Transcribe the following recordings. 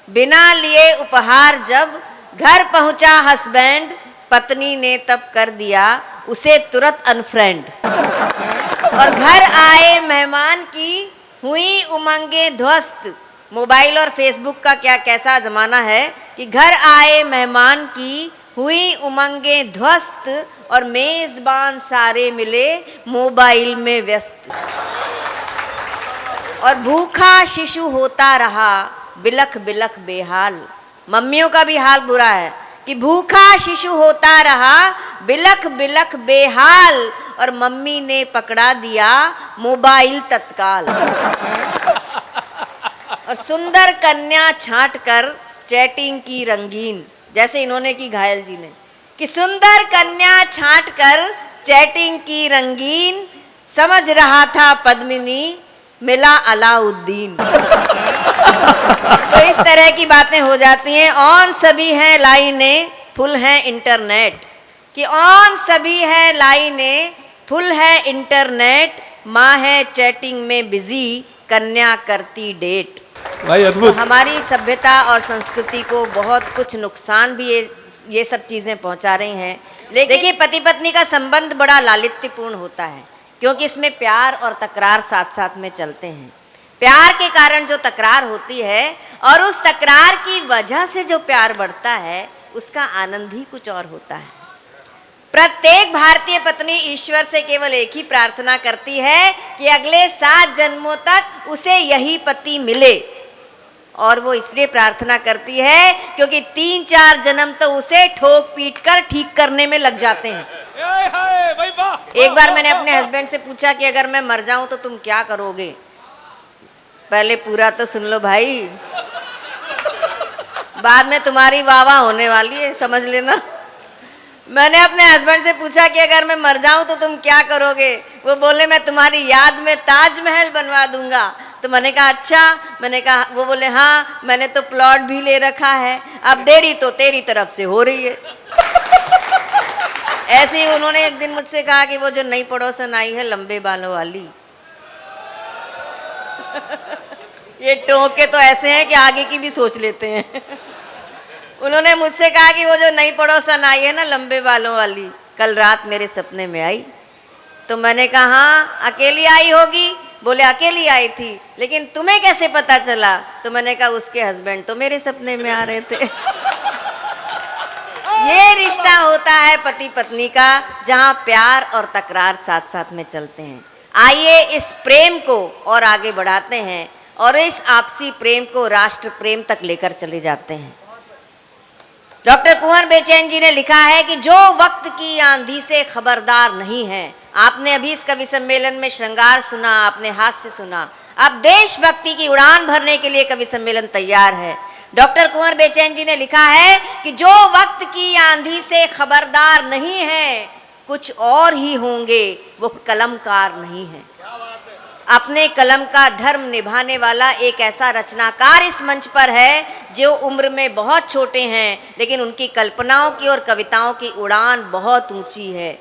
बिना लिए उपहार जब घर पहुंचा हस्बैंड, पत्नी ने तब कर दिया उसे तुरंत अनफ्रेंड। और घर आए मेहमान की हुई उमंगे ध्वस्त। मोबाइल और फेसबुक का क्या कैसा जमाना है कि घर आए मेहमान की हुई उमंगे ध्वस्त और मेजबान सारे मिले मोबाइल में व्यस्त। और भूखा शिशु होता रहा बिलख बिलख बेहाल। मम्मियों का भी हाल बुरा है कि भूखा शिशु होता रहा बिलख बिलख बेहाल और मम्मी ने पकड़ा दिया मोबाइल तत्काल। और सुंदर कन्या छांट कर चैटिंग की रंगीन, जैसे इन्होंने की घायल जी ने, कि सुंदर कन्या छांट कर चैटिंग की रंगीन, समझ रहा था पद्मिनी मिला अलाउद्दीन। तो इस तरह की बातें हो जाती हैं। ऑन सभी हैं लाइनें फुल है इंटरनेट, कि ऑन सभी है लाइनें फुल है इंटरनेट, माँ है चैटिंग में बिजी कन्या करती डेट। भाई अद्भुत। तो हमारी सभ्यता और संस्कृति को बहुत कुछ नुकसान भी ये सब चीजें पहुंचा रही हैं। लेकिन देखिए, पति पत्नी का संबंध बड़ा लालित्यपूर्ण होता है क्योंकि इसमें प्यार और तकरार साथ साथ में चलते हैं। प्यार के कारण जो तकरार होती है और उस तकरार की वजह से जो प्यार बढ़ता है, उसका आनंद ही कुछ और होता है। प्रत्येक भारतीय पत्नी ईश्वर से केवल एक ही प्रार्थना करती है कि अगले 7 जन्मों तक उसे यही पति मिले। और वो इसलिए प्रार्थना करती है क्योंकि 3-4 जन्म तो उसे ठोक पीट कर ठीक करने में लग जाते हैं। एक बार मैंने अपने हस्बैंड से पूछा कि अगर मैं मर जाऊं तो तुम क्या करोगे? पहले पूरा तो सुन लो भाई, बाद में तुम्हारी वाह वाह होने वाली है, समझ लेना। मैंने अपने हस्बैंड से पूछा कि अगर मैं मर जाऊं तो तुम क्या करोगे? वो बोले मैं तुम्हारी याद में ताजमहल बनवा दूंगा। तो मैंने कहा अच्छा। मैंने कहा, वो बोले हाँ मैंने तो प्लॉट भी ले रखा है, अब देरी तो तेरी तरफ से हो रही है। ऐसे ही उन्होंने एक दिन मुझसे कहा कि वो जो नई पड़ोसन आई है लंबे बालों वाली, ये टोके तो ऐसे हैं कि आगे की भी सोच लेते हैं। उन्होंने मुझसे कहा कि वो जो नई पड़ोसन आई है ना लंबे बालों वाली, कल रात मेरे सपने में आई। तो मैंने कहा हाँ अकेली आई होगी? बोले अकेली आई थी, लेकिन तुम्हें कैसे पता चला? तो मैंने कहा उसके हस्बैंड तो मेरे सपने में आ रहे थे। ये रिश्ता होता है पति पत्नी का, जहां प्यार और तकरार साथ साथ में चलते हैं। आइए इस प्रेम को और आगे बढ़ाते हैं और इस आपसी प्रेम को राष्ट्र प्रेम तक लेकर चले जाते हैं। डॉक्टर कुंवर बेचैन जी ने लिखा है कि जो वक्त की आंधी से खबरदार नहीं है। आपने अभी इस कवि सम्मेलन में श्रृंगार सुना, आपने हास्य सुना। अब देशभक्ति की उड़ान भरने के लिए कवि सम्मेलन तैयार है। डॉक्टर कुंवर बेचैन जी ने लिखा है कि जो वक्त की आंधी से खबरदार नहीं है, कुछ और ही होंगे, वो कलमकार नहीं है। अपने कलम का धर्म निभाने वाला एक ऐसा रचनाकार इस मंच पर है जो उम्र में बहुत छोटे हैं, लेकिन उनकी कल्पनाओं की और कविताओं की उड़ान बहुत ऊंची है।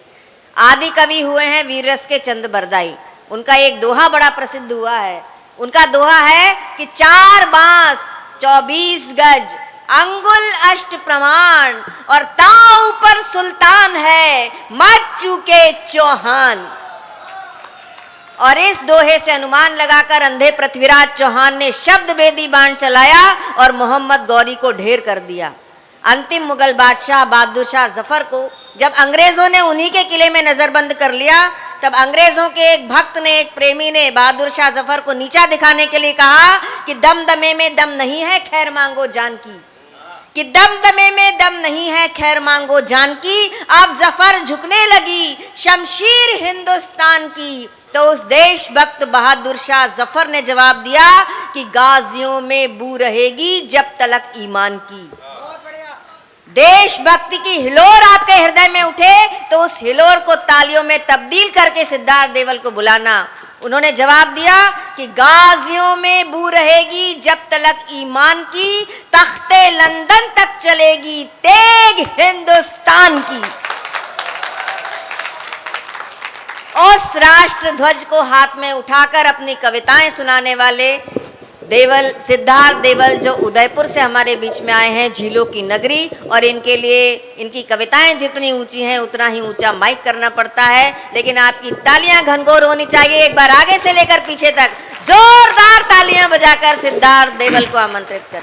आदि कवि हुए हैं वीर रस के चंद बरदाई। उनका एक दोहा बड़ा प्रसिद्ध हुआ है। उनका दोहा है कि 4 बांस 24 गज अंगुल अष्ट प्रमाण और ताऊ पर सुल्तान है मत चूके चौहान। और इस दोहे से अनुमान लगाकर अंधे पृथ्वीराज चौहान ने शब्द भेदी बाण चलाया और मोहम्मद गौरी को ढेर कर दिया। अंतिम मुगल बादशाह बहादुर शाह जफर को जब अंग्रेजों ने उन्हीं के किले में नजरबंद कर लिया, तब अंग्रेजों के एक भक्त ने, एक प्रेमी ने बहादुर शाह जफर को नीचा दिखाने के लिए कहा कि दमदमे में दम नहीं है खैर मांगो जान की, कि दमदमे में दम नहीं है खैर मांगो जान की। अब जफर झुकने लगी शमशीर हिंदुस्तान की। तो उस देशभक्त बहादुर शाह जफर ने जवाब दिया कि गाजियों में बू रहेगी जब तलक ईमान की। देशभक्ति की हिलोर आपके हृदय में उठे तो उस हिलोर को तालियों में तब्दील करके सिद्धार्थ देवल को बुलाना। उन्होंने जवाब दिया कि गाजियों में बू रहेगी जब तलक ईमान की, तख्ते लंदन तक चलेगी तेग हिंदुस्तान की। उस राष्ट्र ध्वज को हाथ में उठाकर अपनी कविताएं सुनाने वाले देवल, सिद्धार्थ देवल जो उदयपुर से हमारे बीच में आए हैं, झीलों की नगरी, और इनके लिए इनकी कविताएं जितनी ऊंची हैं उतना ही ऊंचा माइक करना पड़ता है, लेकिन आपकी तालियां घनघोर होनी चाहिए। एक बार आगे से लेकर पीछे तक जोरदार तालियां बजाकर सिद्धार्थ देवल को आमंत्रित करें।